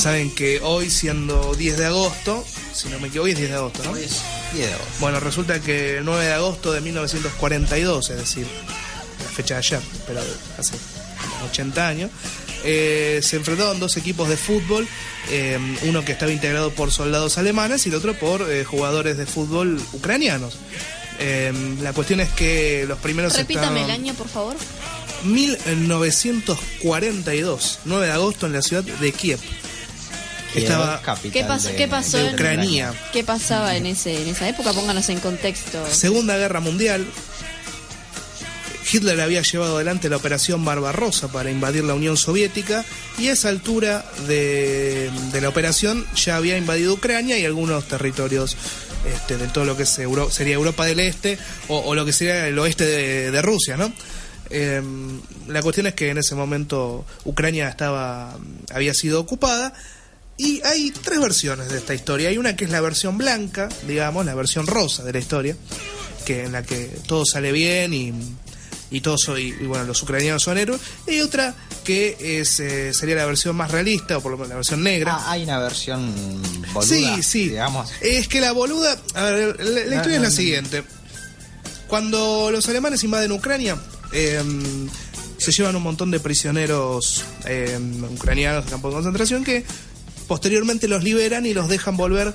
Saben que hoy, siendo 10 de agosto, si no me equivoco, hoy es 10 de agosto, ¿no? Hoy es 10 de agosto. Bueno, resulta que el 9 de agosto de 1942, es decir, la fecha de ayer, pero hace 80 años, se enfrentaron dos equipos de fútbol, uno que estaba integrado por soldados alemanes y el otro por jugadores de fútbol ucranianos. La cuestión es que los primeros Repítame el año, por favor. 1942, 9 de agosto en la ciudad de Kiev. Estaba ¿Qué pasó de Ucrania. ¿Qué pasaba en esa época? Pónganos en contexto. Segunda Guerra Mundial. Hitler había llevado adelante la Operación Barbarossa para invadir la Unión Soviética y a esa altura de la operación ya había invadido Ucrania y algunos territorios de todo lo que sería Europa del Este o lo que sería el oeste de Rusia, ¿no? La cuestión es que en ese momento Ucrania había sido ocupada y hay tres versiones de esta historia. Hay una que es la versión blanca, digamos, la versión rosa de la historia, en la que todo sale bien y bueno, los ucranianos son héroes. Y hay otra que sería la versión más realista, o por lo menos la versión negra. Hay una versión boluda, sí, digamos. Es que la boluda, a ver, la historia es la siguiente. Cuando los alemanes invaden Ucrania, se llevan un montón de prisioneros ucranianos al campo de concentración que posteriormente los liberan y los dejan volver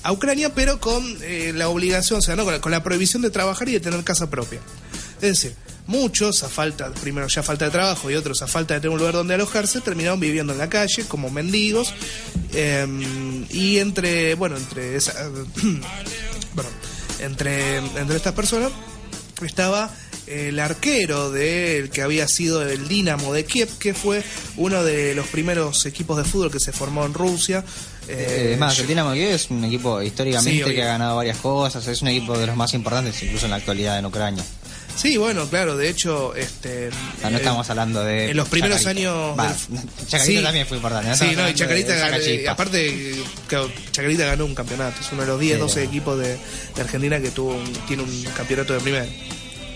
a Ucrania, pero con la obligación, o sea, ¿no? con la prohibición de trabajar y de tener casa propia. Es decir, muchos, primero ya falta de trabajo y otros a falta de tener un lugar donde alojarse, terminaron viviendo en la calle como mendigos, y entre estas personas estaba el arquero del que había sido el Dinamo de Kiev, que fue uno de los primeros equipos de fútbol que se formó en Rusia. El Dinamo de Kiev es un equipo históricamente que ha ganado varias cosas, es un equipo de los más importantes incluso en la actualidad en Ucrania. Sí, bueno, claro, de hecho, no estamos hablando de en los primeros Chacarita. años Chacarita también fue importante, ¿no? Sí, no, y Chacarita aparte, claro, Chacarita ganó un campeonato, es uno de los 10-12 equipos de Argentina que tiene un campeonato de primera.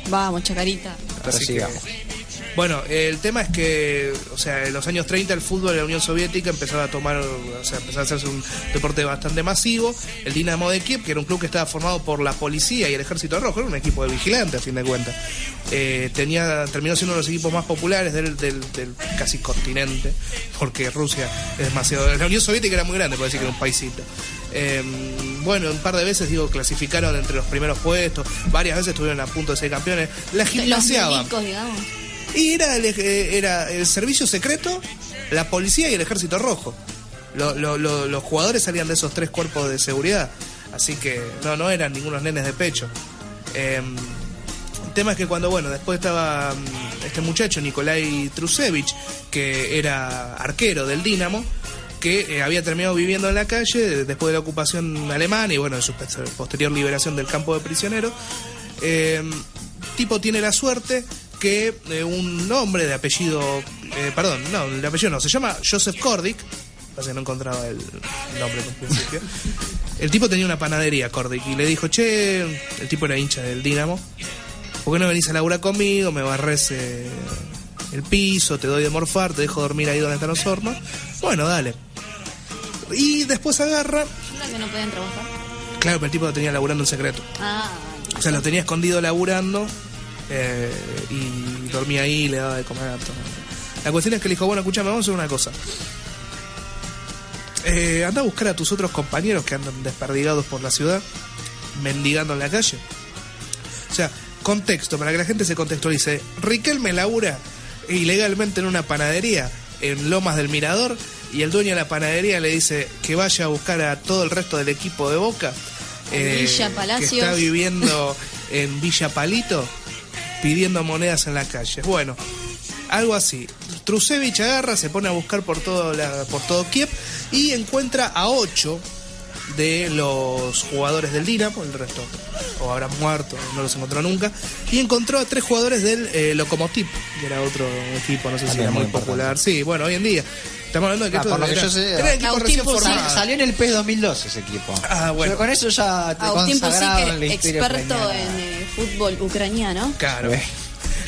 Vamos, Chacarita. Pero sigamos. Bueno, el tema es que, o sea, en los años 30 el fútbol en la Unión Soviética empezó a hacerse un deporte bastante masivo. El Dinamo de Kiev, que era un club que estaba formado por la policía y el Ejército Rojo, era un equipo de vigilantes a fin de cuentas. Terminó siendo uno de los equipos más populares del casi continente, porque Rusia es demasiado... La Unión Soviética era muy grande, puede decir que era un paisito. Bueno, un par de veces, clasificaron entre los primeros puestos, varias veces estuvieron a punto de ser campeones. La gimnasiaban. Los médicos, digamos. Y era el servicio secreto, la policía y el Ejército Rojo. Los jugadores salían de esos tres cuerpos de seguridad. Así que no eran ningunos nenes de pecho. El tema es que después estaba este muchacho, Nikolai Trusevich, que era arquero del Dinamo, que había terminado viviendo en la calle después de la ocupación alemana y de su posterior liberación del campo de prisioneros. Tipo tiene la suerte que un hombre de apellido, se llama Joseph Kordik, pasa que no encontraba el nombre en principio. El tipo tenía una panadería, Kordik, y le dijo, el tipo era hincha del Dinamo, ¿por qué no venís a laburar conmigo? Me barres el piso, te doy de morfar, te dejo dormir ahí donde están los hornos. Bueno, dale. Y después agarra... ¿No que no podían trabajar? Claro, pero el tipo lo tenía laburando en secreto. O sea, lo tenía escondido laburando... y dormía ahí y le daba de comer a todo. La cuestión es que le dijo, escúchame, vamos a hacer una cosa. Anda a buscar a tus otros compañeros que andan desperdigados por la ciudad, mendigando en la calle. O sea, contexto, para que la gente se contextualice. Riquelme labura ilegalmente en una panadería en Lomas del Mirador y el dueño de la panadería le dice que vaya a buscar a todo el resto del equipo de Boca, Villa Palacios, que está viviendo en Villa Palito, pidiendo monedas en la calle. Bueno, algo así. Trusevich agarra, se pone a buscar por todo Kiev y encuentra a 8 de los jugadores del Dinamo, el resto o habrán muerto, no los encontró nunca, y encontró a 3 jugadores del Lokomotiv, que era otro equipo, no sé si era muy popular. Sí, hoy en día estamos hablando de que por lo que yo sé, era el equipo recién formado. Salió en el PES 2012 ese equipo. Bueno. Pero con eso ya te Agustín consagrado en la Pusique, historia experto ucraniana. en fútbol ucraniano. Claro.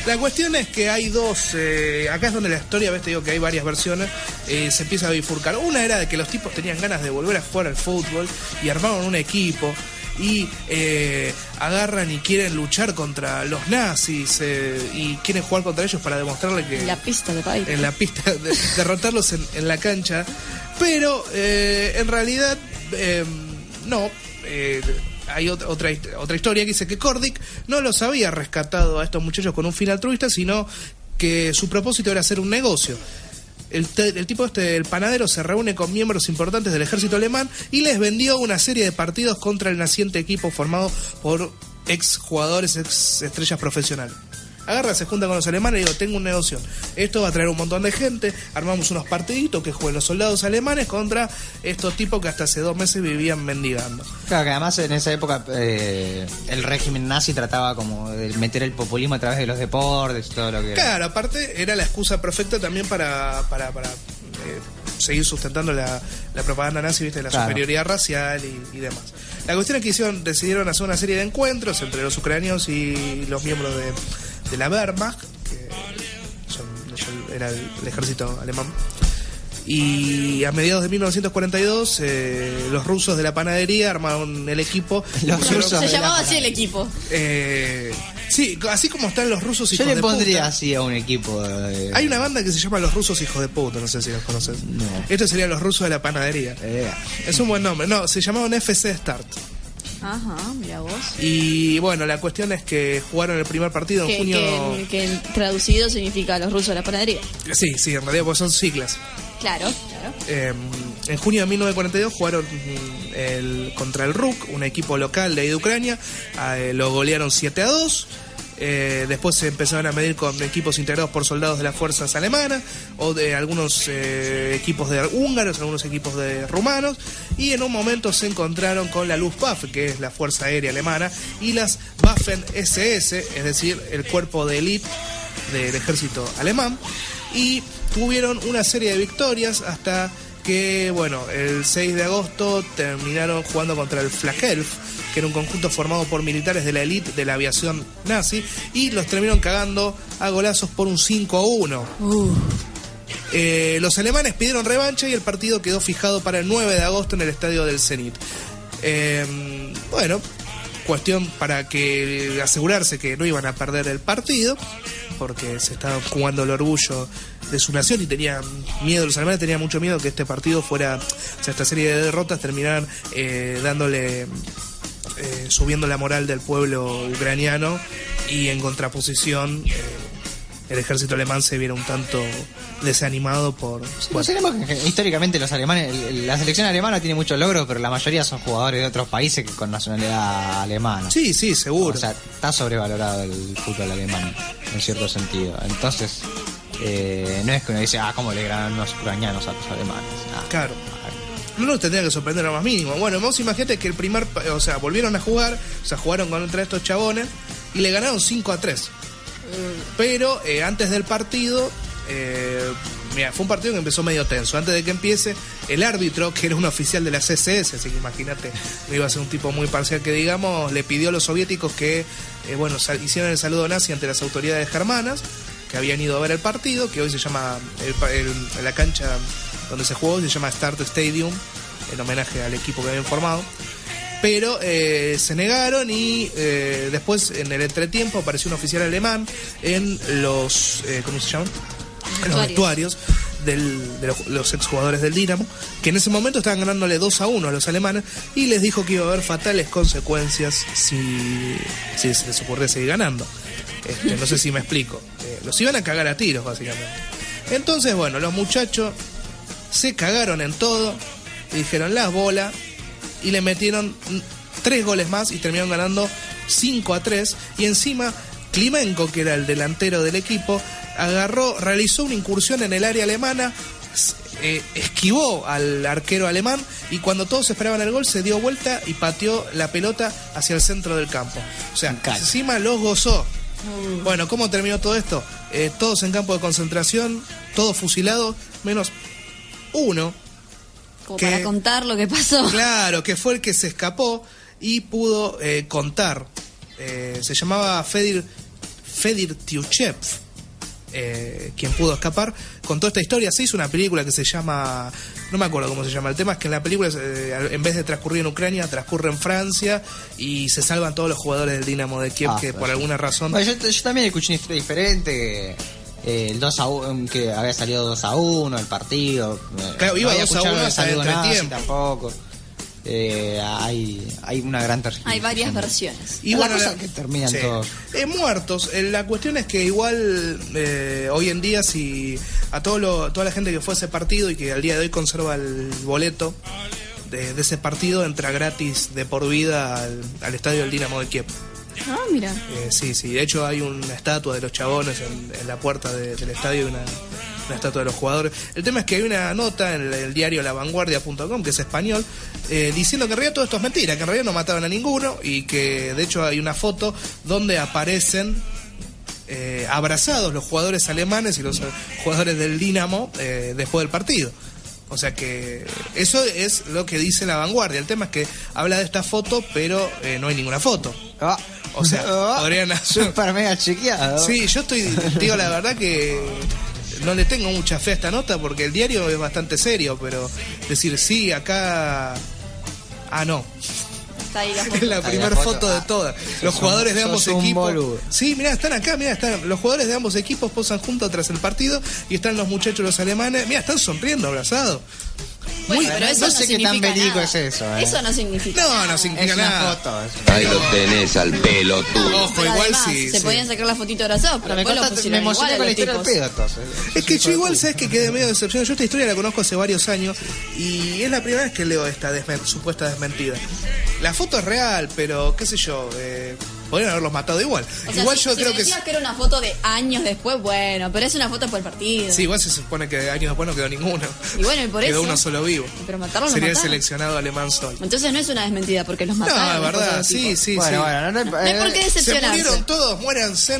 La cuestión es que hay dos, acá es donde la historia, ves, te digo que hay varias versiones, se empieza a bifurcar. Una era de que los tipos tenían ganas de volver a jugar al fútbol y armaron un equipo y agarran y quieren luchar contra los nazis y quieren jugar contra ellos para demostrarle que... En la pista de baile. En la pista, derrotarlos en la cancha. Pero en realidad no... hay otra historia que dice que Cordic no los había rescatado a estos muchachos con un fin altruista, sino que su propósito era hacer un negocio. El tipo el panadero, se reúne con miembros importantes del ejército alemán y les vendió una serie de partidos contra el naciente equipo formado por ex jugadores, ex estrellas profesionales. Agarra, se junta con los alemanes y digo, tengo un negocio. Esto va a traer un montón de gente, armamos unos partiditos que jueguen los soldados alemanes contra estos tipos que hasta hace 2 meses vivían mendigando. Claro, que además en esa época el régimen nazi trataba como de meter el populismo a través de los deportes y todo lo que era. Claro, aparte era la excusa perfecta también para seguir sustentando la propaganda nazi, ¿viste? La superioridad racial y demás. La cuestión es que decidieron hacer una serie de encuentros entre los ucranianos y los miembros de la Wehrmacht, que era el ejército alemán. Y a mediados de 1942 los rusos de la panadería armaron el equipo. Se llamaba así el equipo. Sí, así como están los rusos hijos de puta. Yo le pondría puta, así a un equipo. Hay una banda que se llama Los Rusos Hijos de Puta, no sé si los conoces. No. Estos serían los rusos de la panadería. Es un buen nombre. No, se llamaban FC Start. Ajá, mira vos. Y bueno, la cuestión es que jugaron el primer partido en junio. Que traducido significa los rusos de la panadería. Sí, en realidad pues son siglas. Claro. En junio de 1942 jugaron contra el RUK, un equipo local de ahí de Ucrania. Lo golearon 7-2. Después se empezaron a medir con equipos integrados por soldados de las fuerzas alemanas o de algunos equipos de húngaros, algunos equipos de rumanos, y en un momento se encontraron con la Luftwaffe, que es la fuerza aérea alemana, y las Waffen-SS, es decir, el cuerpo de élite del ejército alemán, y tuvieron una serie de victorias hasta que, bueno, el 6 de agosto terminaron jugando contra el Flagelf, que era un conjunto formado por militares de la élite de la aviación nazi, y los terminaron cagando a golazos por un 5-1. Los alemanes pidieron revancha y el partido quedó fijado para el 9 de agosto en el estadio del Zenit. Bueno, cuestión para que asegurarse que no iban a perder el partido, porque se estaban jugando el orgullo de su nación y tenían miedo, los alemanes tenían mucho miedo que este partido fuera, o sea, esta serie de derrotas terminaran subiendo la moral del pueblo ucraniano, y en contraposición el ejército alemán se viera un tanto desanimado por... Históricamente los alemanes, la selección alemana tiene muchos logros, pero la mayoría son jugadores de otros países que con nacionalidad alemana. Sí, seguro. O sea, está sobrevalorado el fútbol alemán en cierto sentido. Entonces, no es que uno dice, ¿cómo le ganan los ucranianos a los alemanes? Claro. No nos tendría que sorprender lo más mínimo. Bueno, vos imagínate que volvieron a jugar, jugaron contra estos chabones y le ganaron 5-3. Pero antes del partido, fue un partido que empezó medio tenso. Antes de que empiece, el árbitro, que era un oficial de la CSS, así que imagínate, no iba a ser un tipo muy parcial que digamos, le pidió a los soviéticos que hicieran el saludo nazi ante las autoridades germanas, que habían ido a ver el partido, que hoy se llama, la cancha donde se jugó se llama Start Stadium, en homenaje al equipo que habían formado. Pero se negaron y después en el entretiempo apareció un oficial alemán en los ¿cómo se llaman? En los vestuarios de los exjugadores del Dinamo, que en ese momento estaban ganándole 2-1 a los alemanes, y les dijo que iba a haber fatales consecuencias si se les ocurría seguir ganando. No sé si me explico. Los iban a cagar a tiros básicamente. Entonces, bueno, los muchachos se cagaron en todo y dijeron las bolas, y le metieron 3 goles más y terminaron ganando 5-3. Y encima Klimenko, que era el delantero del equipo, realizó una incursión en el área alemana, esquivó al arquero alemán, y cuando todos esperaban el gol se dio vuelta y pateó la pelota hacia el centro del campo. O sea, encima los gozó. Bueno, ¿cómo terminó todo esto? Todos en campo de concentración, todos fusilados, menos uno. Para contar lo que pasó. Claro, que fue el que se escapó y pudo contar. Se llamaba Fedor Fedir Tiuchev, quien pudo escapar. Con toda esta historia se hizo una película que se llama, no me acuerdo cómo se llama, el tema es que en la película en vez de transcurrir en Ucrania transcurre en Francia y se salvan todos los jugadores del Dinamo de Kiev que por alguna razón... Bueno, yo también escuché una historia diferente, el 2-1, que había salido 2-1 el partido. Claro, iba 2-1 hasta el entretiempo. Tampoco. Hay una gran tergiversación. Hay varias versiones. Y bueno, que terminan todos muertos. La cuestión es que igual hoy en día, si a toda la gente que fue a ese partido y que al día de hoy conserva el boleto de ese partido, entra gratis de por vida al estadio del Dinamo de Kiev. Ah, mira. Sí, de hecho hay una estatua de los chabones en la puerta del estadio, una estatua de los jugadores. El tema es que hay una nota en el diario lavanguardia.com, que es español, diciendo que en realidad todo esto es mentira, que en realidad no mataban a ninguno y que de hecho hay una foto donde aparecen abrazados los jugadores alemanes y los jugadores del Dinamo después del partido. O sea que eso es lo que dice La Vanguardia. El tema es que habla de esta foto, pero no hay ninguna foto. O sea, podrían... Super mega chequeado. Sí, yo digo la verdad que no le tengo mucha fe a esta nota porque el diario es bastante serio, pero decir sí, acá... no. Está ahí la foto. Es la primera foto de todas. Los jugadores de ambos equipos. Sí, mirá, están acá, los jugadores de ambos equipos posan juntos tras el partido y están los muchachos, los alemanes. Mirá, están sonriendo, abrazados. Bueno, pero eso no sé qué tan verídico es eso. Eso no significa no significa nada. Foto, ahí lo tenés al pelotudo. Ojo, pero igual además, sí. se podían sacar la fotito abrazados, pero después lo pusieron me emocioné igual con a la los historia del tipos. pedo, entonces. Es que yo igual, sabes que quedé medio decepcionado. Yo esta historia la conozco hace varios años y es la primera vez que leo esta supuesta desmentida. La foto es real, pero qué sé yo, podrían haberlos matado igual. O sea, Igual si yo creo que... decías que era una foto de años después, bueno, pero es una foto por el partido. Sí, igual se supone que años después no quedó ninguno. Y bueno, y por quedó eso... uno solo vivo. Pero matarlos Sería los el mataron. seleccionado alemán Sol. Entonces no es una desmentida porque los No, mataron. es verdad, sí. Bueno, No hay por qué Se decepcionarse. murieron todos, muéranse.